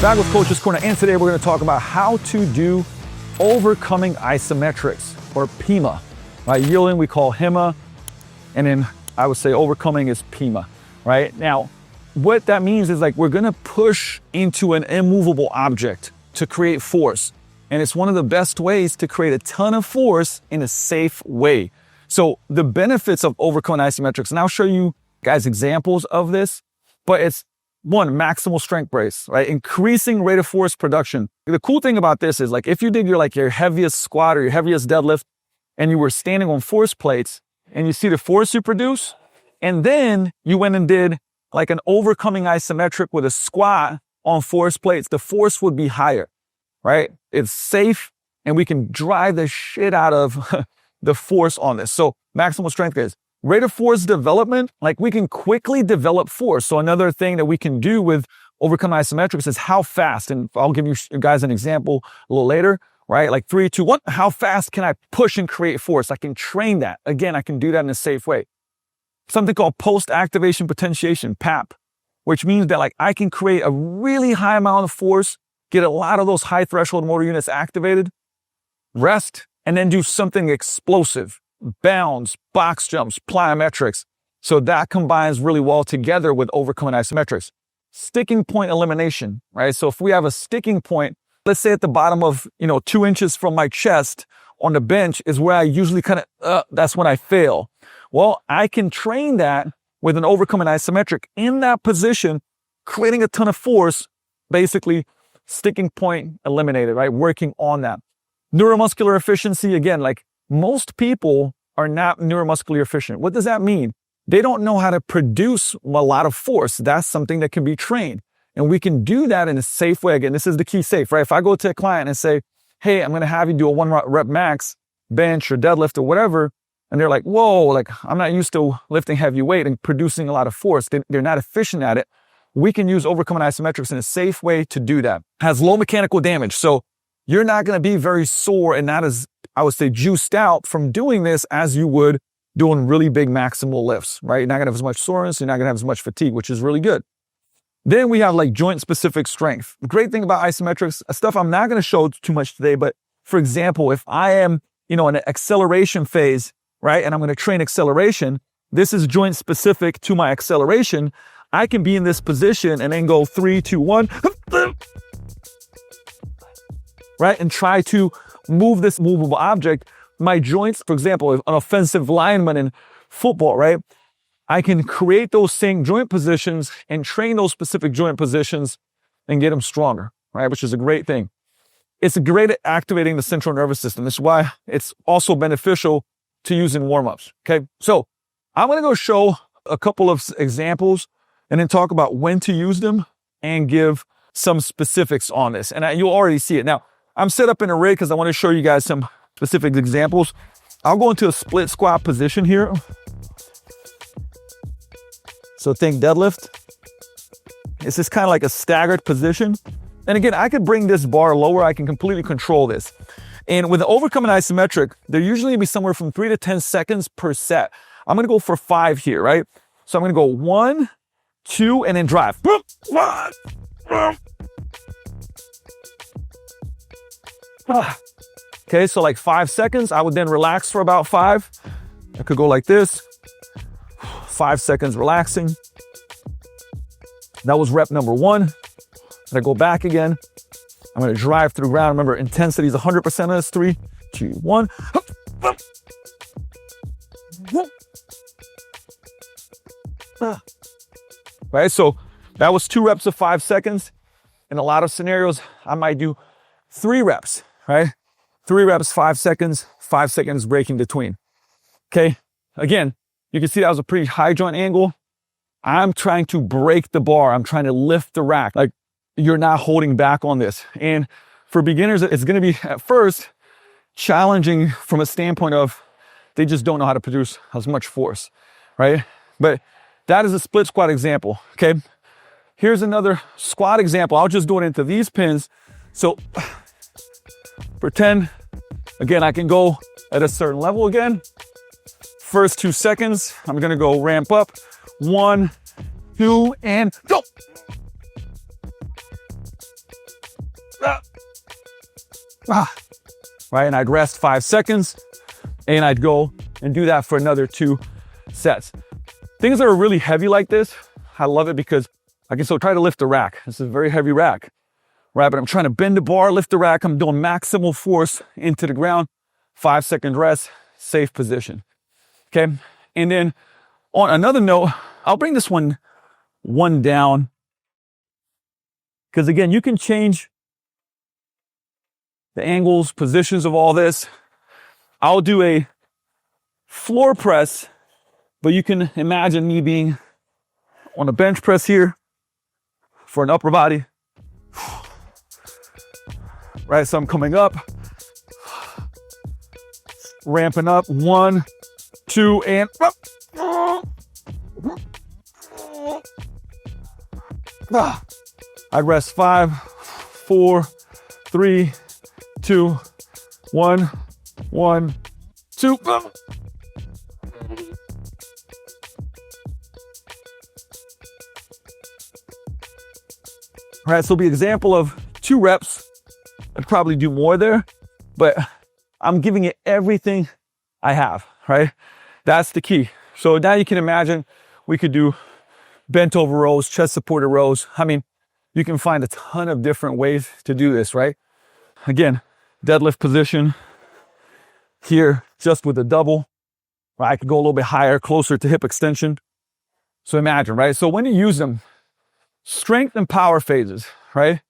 Back with Coach's Corner, and today we're going to talk about how to do overcoming isometrics, or PIMA. Right? Yielding we call HIMA, and then I would say overcoming is PIMA. Right? Now, what that means is like we're going to push into an immovable object to create force. And it's one of the best ways to create a ton of force in a safe way. So the benefits of overcoming isometrics, and I'll show you guys examples of this, but it's one, maximal strength brace, right? Increasing rate of force production. The cool thing about this is like if you did your heaviest squat or your heaviest deadlift and you were standing on force plates and you see the force you produce, and then you went and did like an overcoming isometric with a squat on force plates, the force would be higher, right? It's safe and we can drive the shit out of the force on this. So maximal strength is rate of force development, like we can quickly develop force. So another thing that we can do with overcoming isometrics is how fast, and I'll give you guys an example a little later, right? Like 3, 2, 1, how fast can I push and create force? I can train that. Again, I can do that in a safe way. Something called post-activation potentiation, PAP, which means that like I can create a really high amount of force, get a lot of those high threshold motor units activated, rest, and then do something explosive. Bounds, box jumps, plyometrics. So that combines really well together with overcoming isometrics. Sticking point elimination, right? So if we have a sticking point, let's say at the bottom of, 2 inches from my chest on the bench is where I usually that's when I fail. Well, I can train that with an overcoming isometric in that position, creating a ton of force, basically sticking point eliminated, right? Working on that. Neuromuscular efficiency, again, like most people are not neuromuscularly efficient. What does that mean? They don't know how to produce a lot of force. That's something that can be trained. And we can do that in a safe way. Again, this is the key safe, right? If I go to a client and say, hey, I'm going to have you do a 1 rep max bench or deadlift or whatever, and they're like, whoa, like I'm not used to lifting heavy weight and producing a lot of force. They're not efficient at it. We can use overcoming isometrics in a safe way to do that. Has low mechanical damage. So you're not going to be very sore and not as, I would say, juiced out from doing this as you would doing really big maximal lifts, right? You're not going to have as much soreness. You're not going to have as much fatigue, which is really good. Then we have like joint specific strength. The great thing about isometrics, stuff I'm not going to show too much today, but for example, if I am, in an acceleration phase, right? And I'm going to train acceleration. This is joint specific to my acceleration. I can be in this position and then go 3, 2, 1, right? And try to move this movable object. My joints, for example, an offensive lineman in football, right? I can create those same joint positions and train those specific joint positions and get them stronger, right? Which is a great thing. It's great at activating the central nervous system. This is why it's also beneficial to use in warm-ups, okay? So I'm going to go show a couple of examples and then talk about when to use them and give some specifics on this. And you'll already see it. Now, I'm set up in a rig because I want to show you guys some specific examples. I'll go into a split squat position here. So think deadlift. It's just kind of like a staggered position. And again, I could bring this bar lower. I can completely control this. And with the overcoming isometric, there usually be somewhere from 3 to 10 seconds per set. I'm going to go for 5 here, right? So I'm going to go 1, 2, and then drive. Okay, so like 5 seconds. I would then relax for about 5. I could go like this. 5 seconds relaxing. That was rep number 1. I go back again. I'm going to drive through ground. Remember, intensity is 100% of this. 3, 2, 1. Right, so that was 2 reps of 5 seconds. In a lot of scenarios, I might do 3 reps, right? 3 reps, 5 seconds, 5 seconds break in between. Okay, again, you can see that was a pretty high joint angle. I'm trying to break the bar. I'm trying to lift the rack. Like you're not holding back on this. And for beginners, it's going to be at first challenging from a standpoint of they just don't know how to produce as much force, right? But that is a split squat example, okay? Here's another squat example. I'll just do it into these pins. So pretend, again, I can go at a certain level again. First 2 seconds, I'm gonna go ramp up. 1, 2, and go. Right, and I'd rest 5 seconds, and I'd go and do that for another 2 sets. Things that are really heavy like this, I love it because I can still try to lift the rack. This is a very heavy rack, right? But I'm trying to bend the bar, lift the rack. I'm doing maximal force into the ground, 5 second rest, safe position, okay? And then on another note, I'll bring this one down, because again, you can change the angles, positions of all this. I'll do a floor press, but you can imagine me being on a bench press here for an upper body. Right, so I'm coming up, ramping up, 1, 2, and up. I'd rest 5, 4, 3, 2, 1, 1, 2. All right, so it'll be an example of 2 reps. I'd probably do more there, but I'm giving it everything I have, right? That's the key. So now you can imagine we could do bent over rows, chest supported rows. I mean, you can find a ton of different ways to do this, right? Again, deadlift position here, just with a double, right? I could go a little bit higher, closer to hip extension. So imagine, right? So when you use them, strength and power phases, right?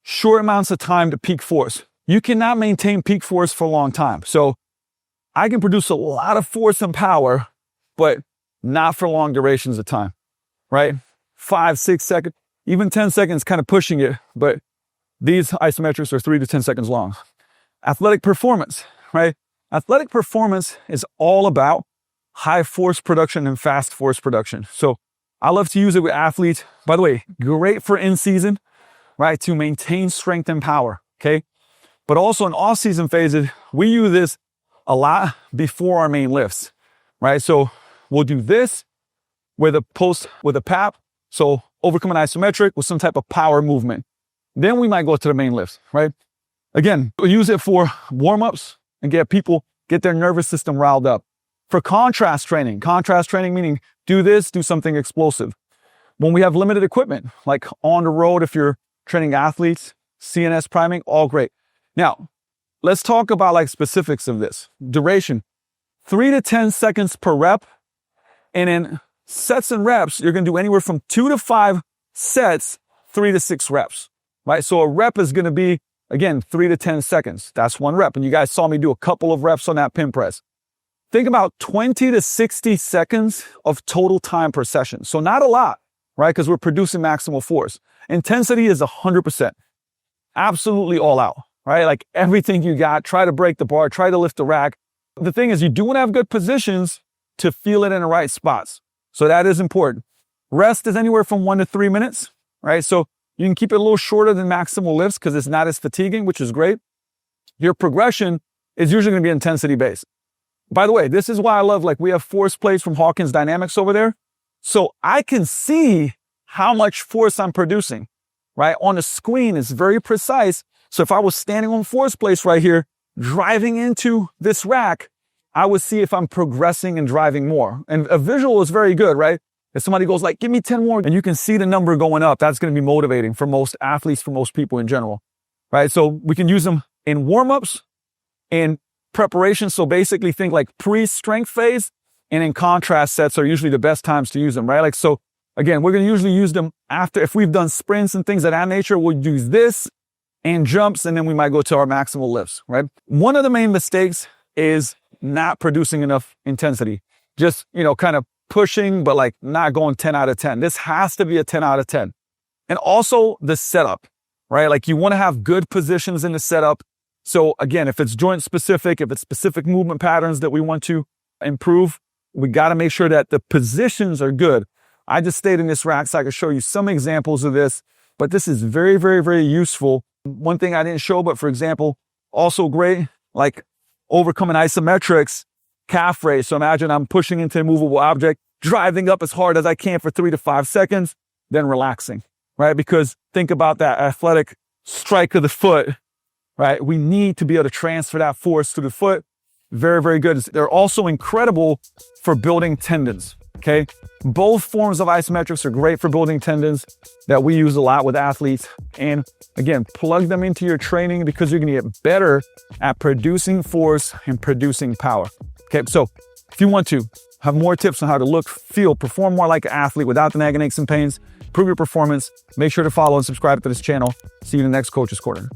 Short amounts of time to peak force. You cannot maintain peak force for a long time. So I can produce a lot of force and power, but not for long durations of time, right? 5, 6 seconds, even 10 seconds, kind of pushing it, but these isometrics are 3 to 10 seconds long. Athletic performance, right? Athletic performance is all about high force production and fast force production. So I love to use it with athletes. By the way, great for in season, right? To maintain strength and power, okay? But also in off season phases, we use this a lot before our main lifts, right? So we'll do this with a PAP. So overcoming isometric with some type of power movement. Then we might go to the main lifts, right? Again, we'll use it for warm-ups and get their nervous system riled up. For contrast training meaning do this, do something explosive. When we have limited equipment, like on the road, if you're training athletes, CNS priming, all great. Now, let's talk about like specifics of this. Duration, 3 to 10 seconds per rep. And in sets and reps, you're gonna do anywhere from 2 to 5 sets, 3 to 6 reps, right? So a rep is gonna be, again, 3 to 10 seconds. That's 1 rep. And you guys saw me do a couple of reps on that pin press. Think about 20 to 60 seconds of total time per session. So not a lot, right? Because we're producing maximal force. Intensity is 100%. Absolutely all out, right? Like everything you got, try to break the bar, try to lift the rack. The thing is, you do want to have good positions to feel it in the right spots. So that is important. Rest is anywhere from 1 to 3 minutes, right? So you can keep it a little shorter than maximal lifts because it's not as fatiguing, which is great. Your progression is usually going to be intensity based. By the way, this is why I love, like, we have force plates from Hawkins Dynamics over there. So I can see how much force I'm producing, right? On the screen, it's very precise. So if I was standing on force plates right here, driving into this rack, I would see if I'm progressing and driving more. And a visual is very good, right? If somebody goes like, give me 10 more, and you can see the number going up, that's going to be motivating for most athletes, for most people in general, right? So we can use them in warm-ups, in preparation. So basically think like pre-strength phase, and in contrast sets are usually the best times to use them, right? Like, so again, we're going to usually use them after, if we've done sprints and things of that nature, we'll use this and jumps, and then we might go to our maximal lifts, right? One of the main mistakes is not producing enough intensity. Just, kind of pushing, but like not going 10 out of 10. This has to be a 10 out of 10. And also the setup, right? Like you want to have good positions in the setup. So again, if it's joint specific, if it's specific movement patterns that we want to improve, we got to make sure that the positions are good. I just stayed in this rack so I can show you some examples of this, but this is very, very, very useful. One thing I didn't show, but for example, also great, like overcoming isometrics, calf raise. So imagine I'm pushing into a movable object, driving up as hard as I can for 3 to 5 seconds, then relaxing, right? Because think about that athletic strike of the foot, right? We need to be able to transfer that force to the foot. Very, very good. They're also incredible for building tendons, okay? Both forms of isometrics are great for building tendons that we use a lot with athletes. And again, plug them into your training because you're gonna get better at producing force and producing power. Okay, so if you want to have more tips on how to look, feel, perform more like an athlete without the nagging aches and pains, improve your performance, make sure to follow and subscribe to this channel. See you in the next Coach's Corner.